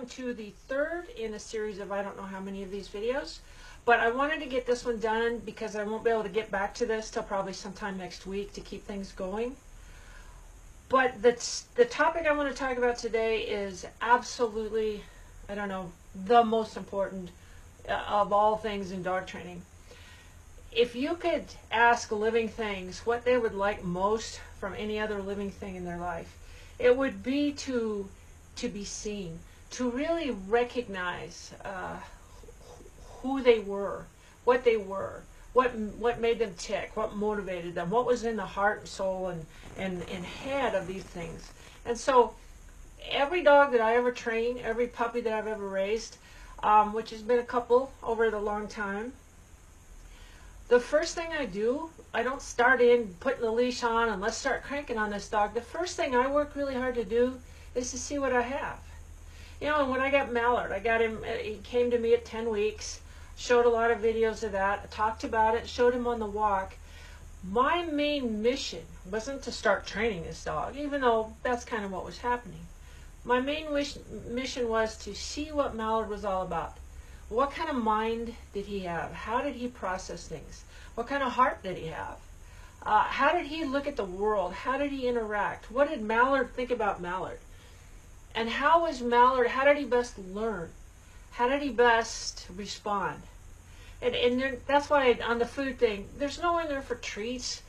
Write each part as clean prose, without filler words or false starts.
To the third in a series of I don't know how many of these videos, but I wanted to get this one done because I won't be able to get back to this till probably sometime next week to keep things going. But the topic I want to talk about today is absolutely, I don't know, the most important of all things in dog training. If you could ask living things what they would like most from any other living thing in their life, it would be to be seen, to really recognize who they were, what made them tick, what motivated them, what was in the heart and soul and head of these things. And so every dog that I ever train, every puppy that I've ever raised, which has been a couple over the long time, the first thing I do, I don't start in putting the leash on and let's start cranking on this dog. The first thing I work really hard to do is to see what I have. You know, and when I got Mallard, I got him, he came to me at 10 weeks, showed a lot of videos of that, I talked about it, showed him on the walk. My main mission wasn't to start training this dog, even though that's kind of what was happening. My main mission was to see what Mallard was all about. What kind of mind did he have? How did he process things? What kind of heart did he have? How did he look at the world? How did he interact? What did Mallard think about Mallard? And how was Mallard, how did he best learn? How did he best respond? And that's why on the food thing, there's no one there for treats.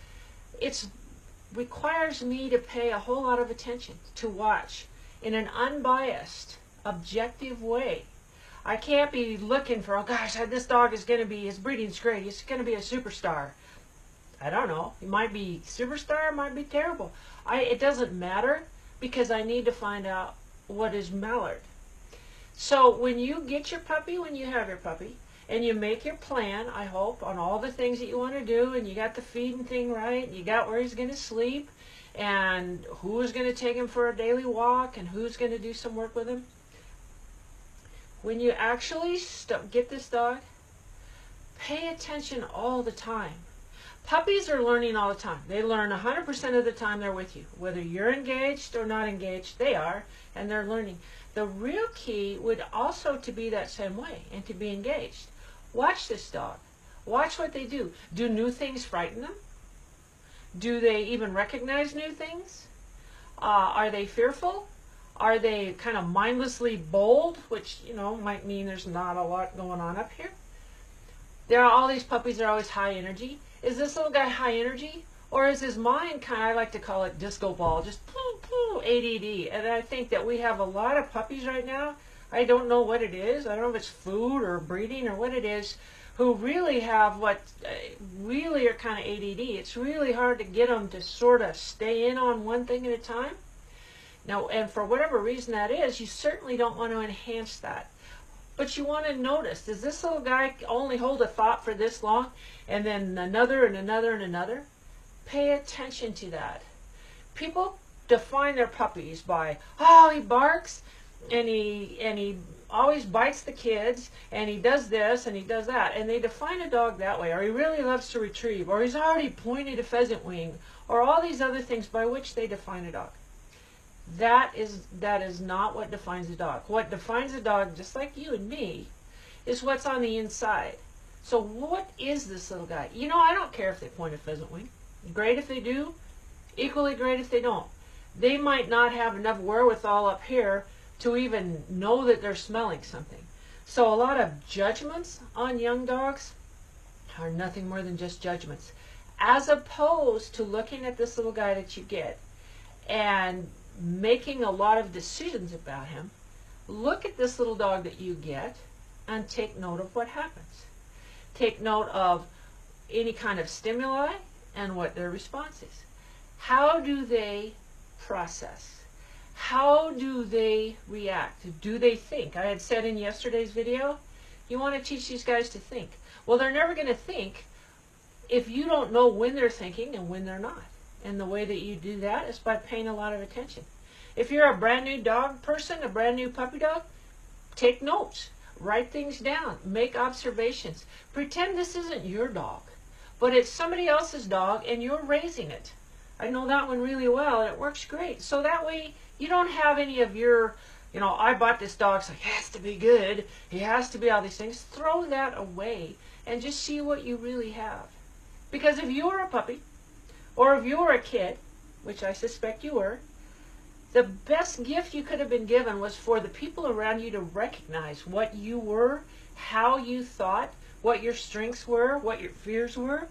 It requires me to pay a whole lot of attention, to watch in an unbiased, objective way. I can't be looking for, oh gosh, this dog is going to be, his breeding's great, he's going to be a superstar. I don't know. He might be superstar, might be terrible. It doesn't matter because I need to find out what is Mallard. So when you get your puppy, when you have your puppy, and you make your plan, I hope, on all the things that you want to do, and you got the feeding thing right, and you got where he's going to sleep, and who's going to take him for a daily walk, and who's going to do some work with him. When you actually get this dog, pay attention all the time. Puppies are learning all the time. They learn 100% of the time they're with you. Whether you're engaged or not engaged, they are, and they're learning. The real key would also to be that same way and to be engaged. Watch this dog. Watch what they do. Do new things frighten them? Do they even recognize new things? Are they fearful? Are they kind of mindlessly bold, which, you know, might mean there's not a lot going on up here? There are all these puppies are always high energy. Is this little guy high energy? Or is his mind kind of, I like to call it disco ball, just ADD. And I think that we have a lot of puppies right now. I don't know what it is. I don't know if it's food or breeding or what it is, who really have what really are kind of ADD. It's really hard to get them to sort of stay in on one thing at a time. Now, and for whatever reason that is, you certainly don't want to enhance that. But you want to notice, does this little guy only hold a thought for this long, and then another and another and another? Pay attention to that. People define their puppies by, oh, he barks, and he always bites the kids, and he does this, and he does that. And they define a dog that way, or he really loves to retrieve, or he's already pointed a pheasant wing, or all these other things by which they define a dog. That is not what defines a dog. What defines a dog, just like you and me, is what's on the inside. So what is this little guy? You know, I don't care if they point a pheasant wing. Great if they do, equally great if they don't. They might not have enough wherewithal up here to even know that they're smelling something. So a lot of judgments on young dogs are nothing more than just judgments, as opposed to looking at this little guy that you get and making a lot of decisions about him. Look at this little dog that you get and take note of what happens. Take note of any kind of stimuli and what their response is. How do they process? How do they react? Do they think? I had said in yesterday's video, you want to teach these guys to think. Well, they're never going to think if you don't know when they're thinking and when they're not. And the way that you do that is by paying a lot of attention. If you're a brand new dog person, a brand new puppy dog, take notes. Write things down. Make observations. Pretend this isn't your dog, but it's somebody else's dog and you're raising it. I know that one really well and it works great. So that way you don't have any of your You know, I bought this dog, so he has to be good. He has to be all these things. Throw that away and just see what you really have. Because if you were a puppy, or if you were a kid, which I suspect you were, the best gift you could have been given was for the people around you to recognize what you were, how you thought, what your strengths were, what your fears were,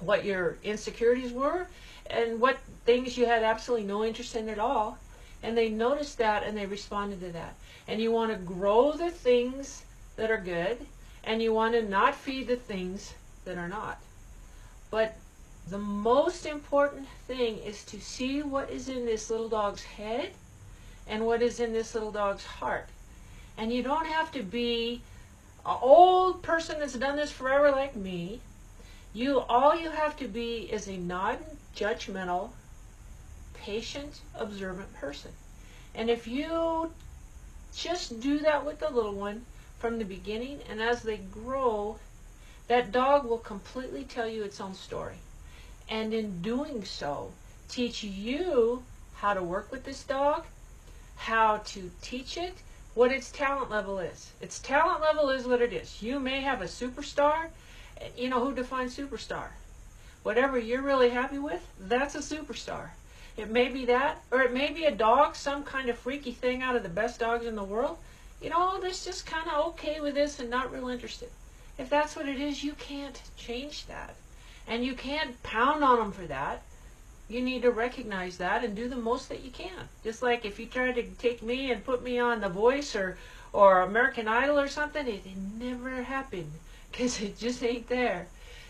what your insecurities were, and what things you had absolutely no interest in at all. And they noticed that and they responded to that. And you want to grow the things that are good, and you want to not feed the things that are not. But the most important thing is to see what is in this little dog's head and what is in this little dog's heart. And you don't have to be an old person that's done this forever like me. All you have to be is a non-judgmental, patient, observant person. And if you just do that with the little one from the beginning, and as they grow, that dog will completely tell you its own story. And in doing so, teach you how to work with this dog, how to teach it, what its talent level is. Its talent level is what it is. You may have a superstar. You know, who defines superstar? Whatever you're really happy with, that's a superstar. It may be that, or it may be a dog, some kind of freaky thing out of the best dogs in the world. You know, that's just kind of okay with this and not real interested. If that's what it is, you can't change that. And you can't pound on them for that. You need to recognize that and do the most that you can. Just like if you try to take me and put me on The Voice or American Idol or something, it never happened because it just ain't there.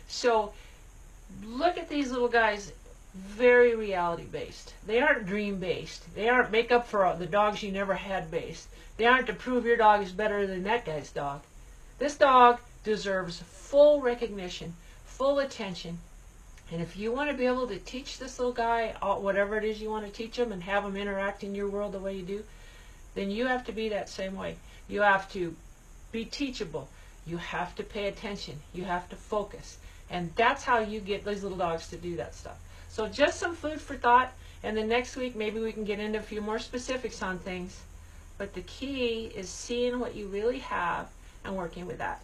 So look at these little guys, very reality-based. They aren't dream-based. They aren't make up for the dogs you never had based. They aren't to prove your dog is better than that guy's dog. This dog deserves full recognition, full attention. And if you want to be able to teach this little guy whatever it is you want to teach him and have him interact in your world the way you do, then you have to be that same way. You have to be teachable. You have to pay attention. You have to focus. And that's how you get these little dogs to do that stuff. So just some food for thought. And then next week maybe we can get into a few more specifics on things. But the key is seeing what you really have and working with that.